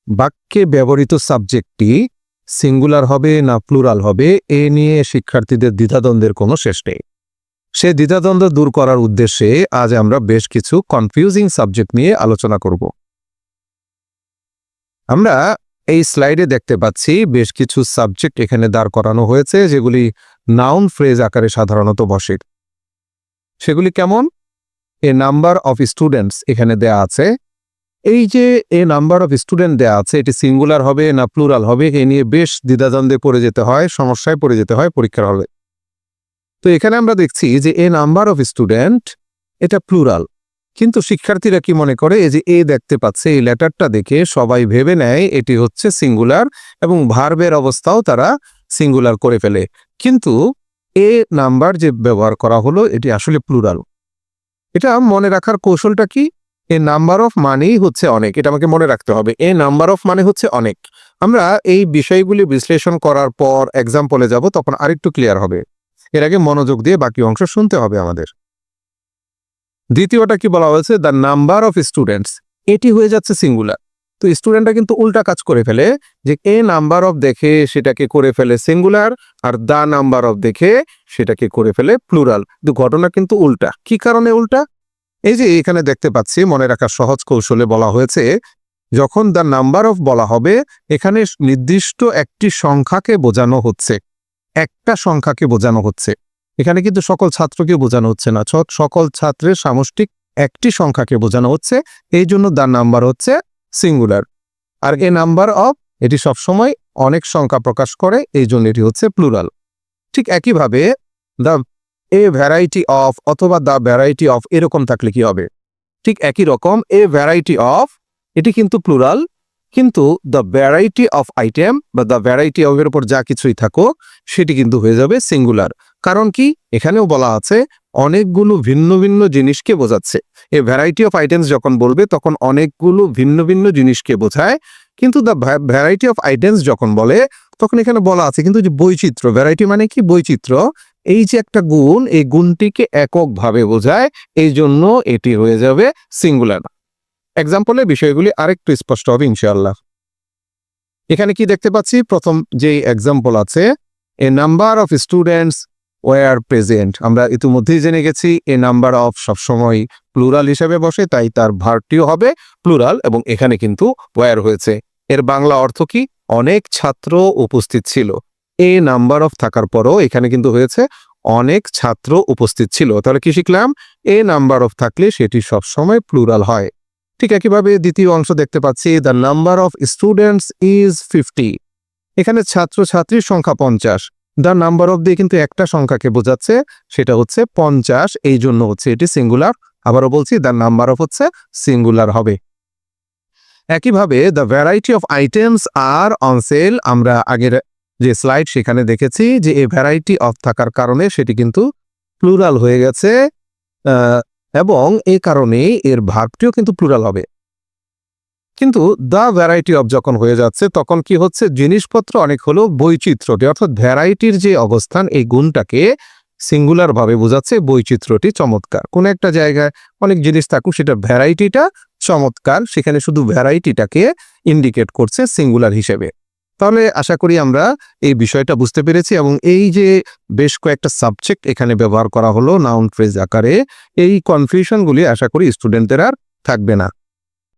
বাক্যে ব্যবহৃত সাবজেক্টটি সিঙ্গুলার হবে না প্লুরাল হবে এ নিয়ে শিক্ষার্থীদের দ্বিধাদ্বন্দ্বের কোনো শেষ নেই। সে দ্বিধাদ্বন্দ্ব দূর করার উদ্দেশ্যে আজ আমরা বেশ কিছু কনফিউজিং সাবজেক্ট নিয়ে আলোচনা করব। আমরা এই স্লাইডে দেখতে পাচ্ছি বেশ কিছু সাবজেক্ট এখানে দাঁড় করানো হয়েছে, যেগুলি নাউন ফ্রেজ আকারে সাধারণত বসে। সেগুলি কেমন? এ নাম্বার অফ স্টুডেন্টস এখানে দেয়া আছে। এই যে এ নাম্বার অফ স্টুডেন্ট দেয়া আছে, এটি সিঙ্গুলার হবে না প্লুরাল হবে এ নিয়ে বেশ দ্বিধাদ্বন্দ্বে পড়ে যেতে হয়, সমস্যায় পড়ে যেতে হয় পরীক্ষার হলে। তো এখানে আমরা দেখছি যে এ নাম্বার অফ স্টুডেন্ট এটা প্লুরাল, কিন্তু শিক্ষার্থীরা কি মনে করে, এই যে এ দেখতে পাচ্ছে এই লেটারটা দেখে সবাই ভেবে নেয় এটি হচ্ছে সিঙ্গুলার এবং ভার্বের অবস্থাও তারা সিঙ্গুলার করে ফেলে। কিন্তু এ নাম্বার যে ব্যবহার করা হলো এটি আসলে প্লুরাল। এটা মনে রাখার কৌশলটা কি? এ নাম্বার অফ মানেই হচ্ছে অনেক, এটা আমাকে মনে রাখতে হবে। এ নাম্বার অফ মানে হচ্ছে অনেক। আমরা এই বিষয়গুলি বিশ্লেষণ করার পর এক্সাম্পলে যাব, তখন আরেকটু ক্লিয়ার হবে। এর আগে মনোযোগ দিয়ে বাকি অংশ শুনতে হবে আমাদের। দ্বিতীয়টা কি বলা হয়েছে? দ্য নাম্বার অফ স্টুডেন্টস, এটি হয়ে যাচ্ছে সিঙ্গুলার। তো স্টুডেন্টরা কিন্তু উল্টা কাজ করে ফেলে, যে এ নাম্বার অফ দেখে সেটাকে করে ফেলে singular, are the number of দেখে সেটাকে করে ফেলে প্লুরাল। কিন্তু ঘটনা কিন্তু উল্টা। কি কারণে উল্টা? এই যে এখানে দেখতে পাচ্ছি, মনে রাখার সহজ কৌশলে বলা হয়েছে, যখন দ্য নাম্বার অফ বলা হবে এখানে নির্দিষ্ট একটি সংখ্যাকে বোঝানো হচ্ছে, একটা সংখ্যাকে বোঝানো হচ্ছে। এখানে কিন্তু সকল ছাত্রকে বোঝানো হচ্ছে না, সকল ছাত্রের সামষ্টিক একটি সংখ্যাকে বোঝানো হচ্ছে, এই জন্য দ্য নাম্বার হচ্ছে সিঙ্গুলার। আর এ নাম্বার অফ এটি সবসময় অনেক সংখ্যা প্রকাশ করে, এই জন্য এটি হচ্ছে প্লুরাল। ঠিক একইভাবে দ্য এ ভ্যারাইটি অফ অথবা দ্য ভ্যারাইটি অফ এরকম থাকলে কি হবে? ঠিক একই রকম এ ভ্যারাইটি অফ এটি কিন্তু প্লুরাল, কিন্তু দ্য ভ্যারাইটি অফ আইটেম বা দ্য ভ্যারাইটি অফ এর উপর যা কিছুই থাকুক সেটি কিন্তু হয়ে যাবে সিঙ্গুলার। কারণ কি? এখানেও বলা আছে অনেকগুলো ভিন্ন ভিন্ন জিনিসকে বোঝাচ্ছে। এ ভ্যারাইটি অফ আইটেমস যখন বলবে তখন অনেকগুলো ভিন্ন ভিন্ন জিনিসকে বোঝায়, কিন্তু দ্য ভ্যারাইটি অফ আইটেমস যখন বলে তখন এখানে বলা আছে কিন্তু যে বৈচিত্র্য। ভ্যারাইটি মানে কি? বৈচিত্র্য। এই যে একটা গুণ, এই গুণটিকে এককভাবে বোঝায়, এই জন্য এটি হয়ে যাবে সিঙ্গুলার। এক্সাম্পলে বিষয়গুলি আরেকটু স্পষ্ট হবে ইনশাআল্লাহ। এখানে কি দেখতে পাচ্ছি? প্রথম যে এক্সাম্পল আছে, a number of students were present. আমরা ইতিমধ্যেই জেনে গেছি এ নাম্বার অফ সবসময় প্লুরাল হিসেবে বসে, তাই তার ভার্বটিও হবে প্লুরাল, এবং এখানে কিন্তু ওয়ার হয়েছে। এর বাংলা অর্থ কি? অনেক ছাত্র উপস্থিত ছিল। এ নাম্বার অফ থাকার পরও এখানে কিন্তু হয়েছে অনেক ছাত্র উপস্থিত ছিল। তাহলে কি শিখলাম? এ নাম্বার অফ থাকলে সেটি সবসময় প্লুরাল হয়। ঠিক একইভাবে দ্বিতীয় অংশ দেখতে পাচ্ছি, the number of students is 50। এখানে ছাত্রছাত্রীর সংখ্যা 50। দ্য নাম্বার অফ দিয়ে কিন্তু একটা সংখ্যাকে বোঝাচ্ছে, সেটা হচ্ছে 50, এই জন্য হচ্ছে এটি সিঙ্গুলার। আবারও বলছি, দ্য নাম্বার অফ হচ্ছে সিঙ্গুলার হবে। একইভাবে the variety of items are on sale, আমরা আগের যে স্লাইড সেখানে দেখেছি যে এ ভ্যারাইটি অফ থাকার কারণে সেটি কিন্তু প্লুরাল হয়ে গেছে, এবং এই কারণে এর ভার্বটিও কিন্তু প্লুরাল হবে। কিন্তু দ্য ভ্যারাইটি অফ যখন হয়ে যাচ্ছে তখন কি হচ্ছে? জিনিসপত্র অনেক হলো বৈচিত্র্যটি, অর্থাৎ ভ্যারাইটির যে অবস্থান এই গুণটাকে সিঙ্গুলার ভাবে বোঝাচ্ছে। বৈচিত্র্যটি চমৎকার। কোন একটা জায়গায় অনেক জিনিস থাকুক, সেটা ভ্যারাইটিটা চমৎকার, সেখানে শুধু ভ্যারাইটিটাকে ইন্ডিকেট করছে সিঙ্গুলার হিসেবে। তাহলে আশা করি আমরা এই বিষয়টা বুঝতে পেরেছি, এবং এই যে বেশ কয়েকটা সাবজেক্ট এখানে ব্যবহার করা হলো নাউন ফ্রেজ আকারে, এই কনফিউশনগুলি আশা করি স্টুডেন্টদের আর থাকবে না।